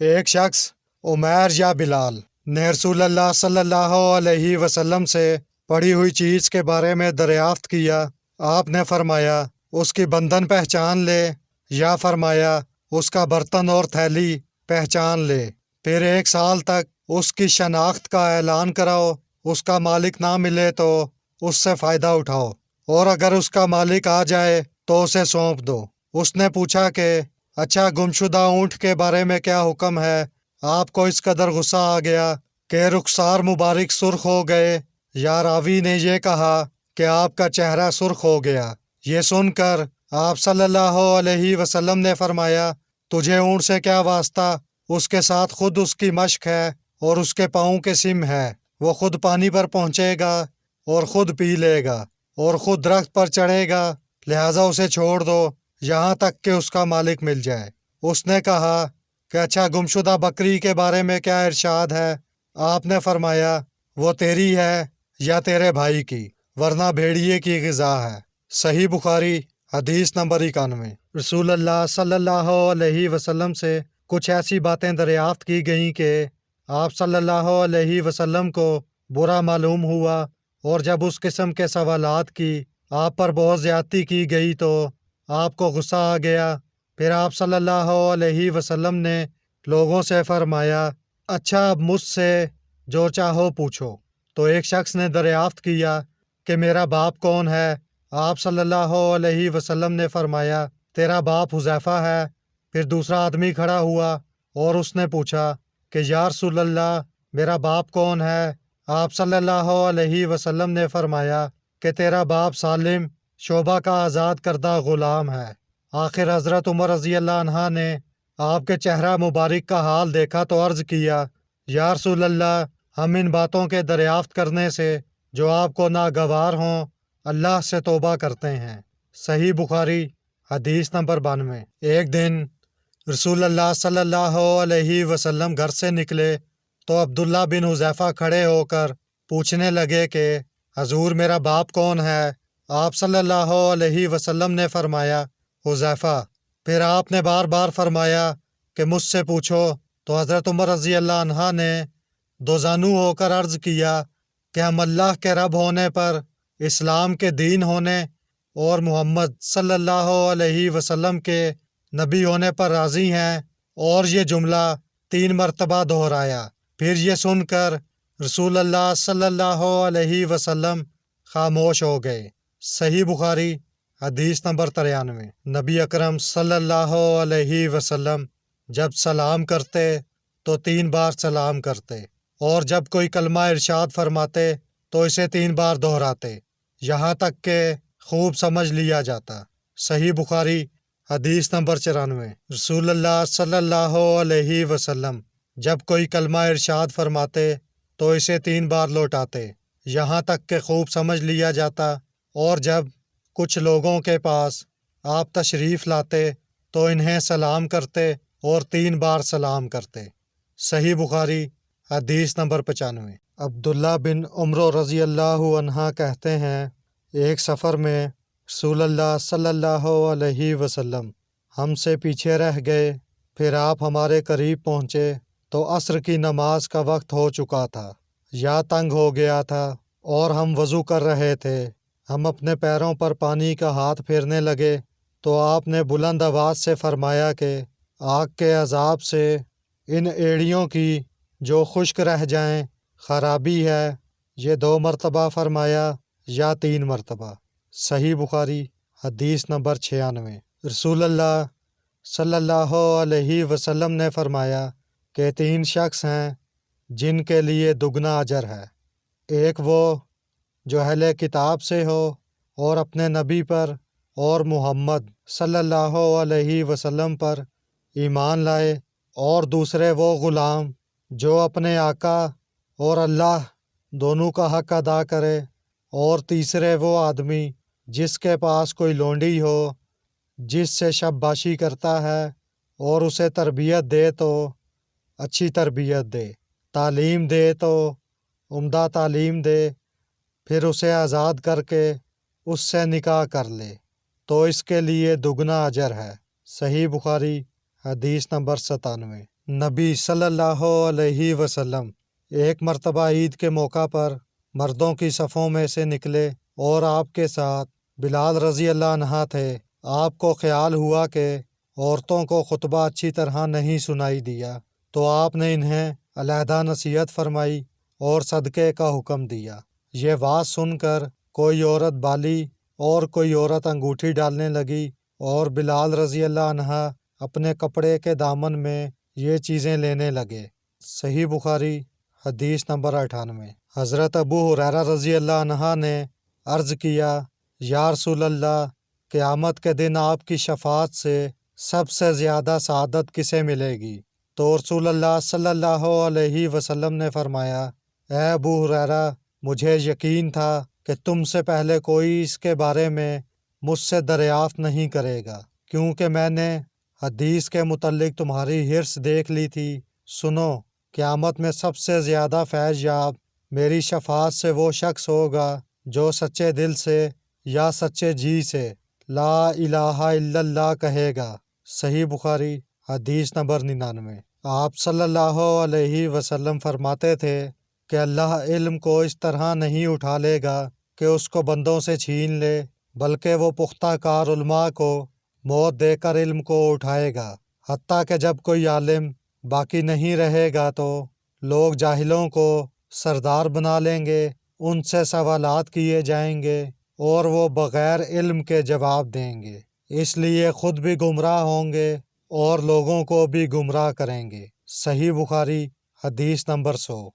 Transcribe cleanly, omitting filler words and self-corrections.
ایک شخص عمیر یا بلال نے رسول اللہ صلی اللہ علیہ وسلم سے پڑھی ہوئی چیز کے بارے میں دریافت کیا۔ آپ نے فرمایا اس کی بندن پہچان لے، یا فرمایا اس کا برتن اور تھیلی پہچان لے، پھر 1 سال تک اس کی شناخت کا اعلان کراؤ۔ اس کا مالک نہ ملے تو اس سے فائدہ اٹھاؤ، اور اگر اس کا مالک آ جائے تو اسے سونپ دو۔ اس نے پوچھا کہ اچھا گمشدہ اونٹ کے بارے میں کیا حکم ہے؟ آپ کو اس قدر غصہ آ گیا کہ رخسار مبارک سرخ ہو گئے، یا راوی نے یہ کہا کہ آپ کا چہرہ سرخ ہو گیا۔ یہ سن کر آپ صلی اللہ علیہ وسلم نے فرمایا تجھے اونٹ سے کیا واسطہ؟ اس کے ساتھ خود اس کی مشق ہے اور اس کے پاؤں کے سم ہے۔ وہ خود پانی پر پہنچے گا اور خود پی لے گا اور خود درخت پر چڑھے گا، لہٰذا اسے چھوڑ دو یہاں تک کہ اس کا مالک مل جائے۔ اس نے کہا کہ اچھا گمشدہ بکری کے بارے میں کیا ارشاد ہے؟ آپ نے فرمایا وہ تیری ہے یا تیرے بھائی کی، ورنہ بھیڑیے کی غذا ہے۔ صحیح بخاری حدیث نمبر 91۔ رسول اللہ صلی اللہ علیہ وسلم سے کچھ ایسی باتیں دریافت کی گئیں کہ آپ صلی اللہ علیہ وسلم کو برا معلوم ہوا، اور جب اس قسم کے سوالات کی آپ پر بہت زیادتی کی گئی تو آپ کو غصہ آ گیا۔ پھر آپ صلی اللہ علیہ وسلم نے لوگوں سے فرمایا اچھا اب مجھ سے جو چاہو پوچھو۔ تو ایک شخص نے دریافت کیا کہ میرا باپ کون ہے؟ آپ صلی اللہ علیہ وسلم نے فرمایا تیرا باپ حذیفہ ہے۔ پھر دوسرا آدمی کھڑا ہوا اور اس نے پوچھا کہ یا رسول اللہ میرا باپ کون ہے؟ آپ صلی اللہ علیہ وسلم نے فرمایا کہ تیرا باپ سالم شعبہ کا آزاد کردہ غلام ہے۔ آخر حضرت عمر رضی اللہ عنہ نے آپ کے چہرہ مبارک کا حال دیکھا تو عرض کیا یا رسول اللہ ہم ان باتوں کے دریافت کرنے سے جو آپ کو ناگوار ہوں اللہ سے توبہ کرتے ہیں۔ صحیح بخاری حدیث نمبر 92۔ ایک دن رسول اللہ صلی اللہ علیہ وسلم گھر سے نکلے تو عبداللہ بن حذیفہ کھڑے ہو کر پوچھنے لگے کہ حضور میرا باپ کون ہے؟ آپ صلی اللہ علیہ وسلم نے فرمایا حذیفہ۔ پھر آپ نے بار بار فرمایا کہ مجھ سے پوچھو، تو حضرت عمر رضی اللہ عنہ نے دوزانو ہو کر عرض کیا کہ ہم اللہ کے رب ہونے پر، اسلام کے دین ہونے اور محمد صلی اللہ علیہ وسلم کے نبی ہونے پر راضی ہیں، اور یہ جملہ 3 مرتبہ دہرایا۔ پھر یہ سن کر رسول اللہ صلی اللہ علیہ وسلم خاموش ہو گئے۔ صحیح بخاری حدیث نمبر 93۔ نبی اکرم صلی اللہ علیہ وسلم جب سلام کرتے تو 3 بار سلام کرتے، اور جب کوئی کلمہ ارشاد فرماتے تو اسے 3 بار دہراتے، یہاں تک کہ خوب سمجھ لیا جاتا۔ صحیح بخاری حدیث نمبر 94۔ رسول اللہ صلی اللہ علیہ وسلم جب کوئی کلمہ ارشاد فرماتے تو اسے 3 بار لوٹاتے، یہاں تک کہ خوب سمجھ لیا جاتا، اور جب کچھ لوگوں کے پاس آپ تشریف لاتے تو انہیں سلام کرتے اور 3 بار سلام کرتے۔ صحیح بخاری حدیث نمبر 95۔ عبداللہ بن عمرو رضی اللہ عنہ کہتے ہیں ایک سفر میں رسول اللہ صلی اللہ علیہ وسلم ہم سے پیچھے رہ گئے، پھر آپ ہمارے قریب پہنچے تو عصر کی نماز کا وقت ہو چکا تھا، یا تنگ ہو گیا تھا اور ہم وضو کر رہے تھے۔ ہم اپنے پیروں پر پانی کا ہاتھ پھیرنے لگے تو آپ نے بلند آواز سے فرمایا کہ آگ کے عذاب سے ان ایڑیوں کی جو خشک رہ جائیں خرابی ہے۔ یہ 2 مرتبہ فرمایا یا 3 مرتبہ۔ صحیح بخاری حدیث نمبر 96۔ رسول اللہ صلی اللہ علیہ وسلم نے فرمایا کہ 3 شخص ہیں جن کے لیے دگنا اجر ہے۔ ایک وہ جو اہل کتاب سے ہو اور اپنے نبی پر اور محمد صلی اللہ علیہ وسلم پر ایمان لائے، اور دوسرے وہ غلام جو اپنے آقا اور اللہ دونوں کا حق ادا کرے، اور تیسرے وہ آدمی جس کے پاس کوئی لونڈی ہو جس سے شب باشی کرتا ہے، اور اسے تربیت دے تو اچھی تربیت دے، تعلیم دے تو عمدہ تعلیم دے، پھر اسے آزاد کر کے اس سے نکاح کر لے تو اس کے لیے دگنا اجر ہے۔ صحیح بخاری حدیث نمبر 97۔ نبی صلی اللہ علیہ وسلم ایک مرتبہ عید کے موقع پر مردوں کی صفوں میں سے نکلے اور آپ کے ساتھ بلال رضی اللہ عنہ تھے۔ آپ کو خیال ہوا کہ عورتوں کو خطبہ اچھی طرح نہیں سنائی دیا، تو آپ نے انہیں علیحدہ نصیحت فرمائی اور صدقے کا حکم دیا۔ یہ بات سن کر کوئی عورت بالی اور کوئی عورت انگوٹھی ڈالنے لگی، اور بلال رضی اللہ عنہ اپنے کپڑے کے دامن میں یہ چیزیں لینے لگے۔ صحیح بخاری حدیث نمبر 98۔ حضرت ابو ہریرہ رضی اللہ عنہ نے عرض کیا، یا رسول اللہ، قیامت کے دن آپ کی شفاعت سے سب سے زیادہ سعادت کسے ملے گی؟ تو رسول اللہ صلی اللہ علیہ وسلم نے فرمایا، اے ابو ہریرہ، مجھے یقین تھا کہ تم سے پہلے کوئی اس کے بارے میں مجھ سے دریافت نہیں کرے گا، کیونکہ میں نے حدیث کے متعلق تمہاری حرص دیکھ لی تھی۔ سنو، قیامت میں سب سے زیادہ فیض یاب میری شفاعت سے وہ شخص ہوگا جو سچے دل سے یا سچے جی سے لا الہ الا اللہ کہے گا۔ صحیح بخاری حدیث نمبر 99۔ آپ صلی اللہ علیہ وسلم فرماتے تھے کہ اللہ علم کو اس طرح نہیں اٹھا لے گا کہ اس کو بندوں سے چھین لے، بلکہ وہ پختہ کار علماء کو موت دے کر علم کو اٹھائے گا، حتیٰ کہ جب کوئی عالم باقی نہیں رہے گا تو لوگ جاہلوں کو سردار بنا لیں گے، ان سے سوالات کیے جائیں گے اور وہ بغیر علم کے جواب دیں گے، اس لیے خود بھی گمراہ ہوں گے اور لوگوں کو بھی گمراہ کریں گے۔ صحیح بخاری حدیث نمبر 100۔